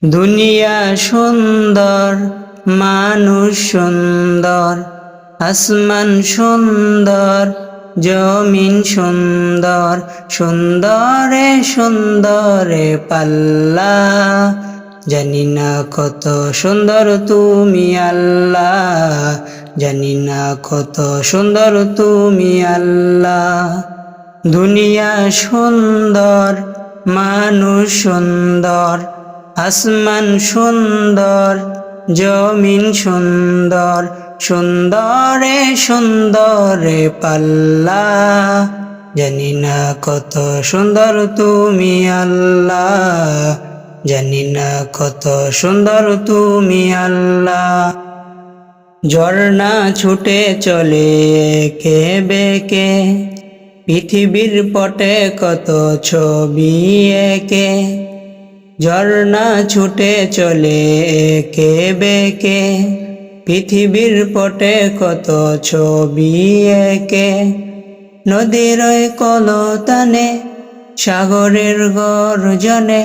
দুনিয়া সুন্দর, মানুষ সুন্দর, আসমান সুন্দর, জমিন সুন্দর, সুন্দরে সুন্দরে পাল্লা। জানি না কত সুন্দর তুমি আল্লাহ, জানি না কত সুন্দর তুমি আল্লাহ। দুনিয়া সুন্দর, মানুষ সুন্দর, আসমান সুন্দর, জমিন সুন্দর, সুন্দরে সুন্দরে পাল্লা। জানি না কত সুন্দর তুমি আল্লাহ, জানি না কত সুন্দর তুমি আল্লাহ। ঝর্ণা ছুটে চলে একে বেঁকে, পৃথিবীর পটে কত ছবি এঁকে। ঝর্ণা ছুটে চলে একে বেঁকে, পৃথিবীর পটে কত ছবি এঁকে। নদীর ওই কলতানে, সাগরের গর্জনে,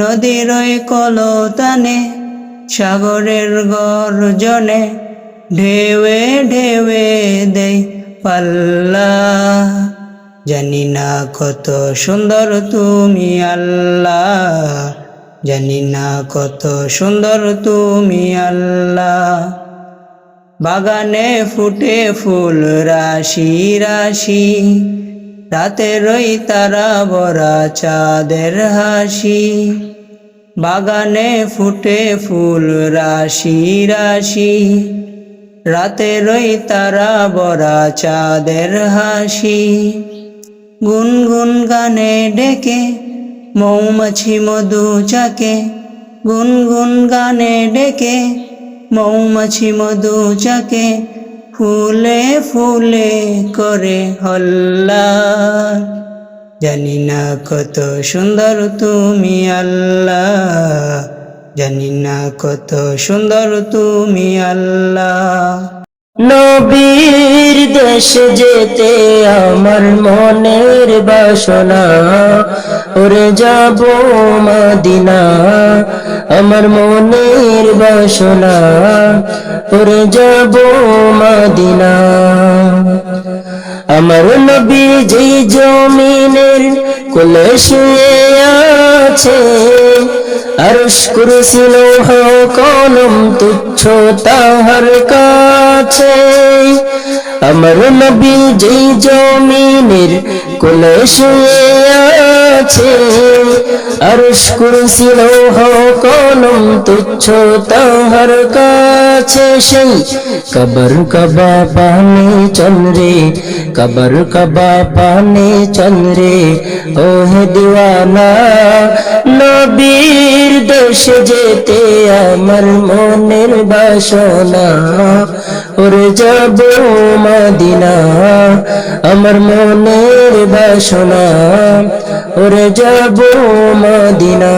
নদীর ওই কলতানে, সাগরের গর্জনে, ঢেউে ঢেউে দেই পাল্লা। জানি না কত সুন্দর তুমি আল্লাহ, জানি না কত সুন্দর তুমি আল্লাহ। বাগানে ফুটে ফুল রাশি রাশি, রাতের ওই তারা ভরা চাঁদের হাসি। বাগানে ফুটে ফুল রাশি রাশি, রাতের ওই তারা ভরা চাঁদের হাসি। গুনগুন গানে ডেকে মৌমাছি মধু চাকে, গুনগুন গানে ডেকে মৌমাছি মধু চাকে। ফুলে ফুলে করে হল্লা। জানি না কত সুন্দর তুমি আল্লাহ, জানি না কত সুন্দর তুমি আল্লাহ। নবীর দেশে যেতে আমার মনের বাসনা, ওরে যাব মদিনা। আমার মনের বাসনা, ওরে যাব মদিনা। আমার নবী যেই জমিনের কোলে শুয়ে আছে, আরশ কুরসি লৌহ কলম তুচ্ছ তাহার কাছে। আমার নবী যেই জমিনের কোলে শুয়ে আছে, আরশ কুরসি লৌহ কলম তুচ্ছ তাহার কাছে। সেই কবর কবা পানে চন্দ্রে, কবর কবা পানে চন্দ্রে, ও হে দিওয়ানা। নবীর দেশে যেতে আমার মনের বাসনা, ওরে যাব মদিনা। আমার মনের বাসনা, ওরে যাব মদিনা।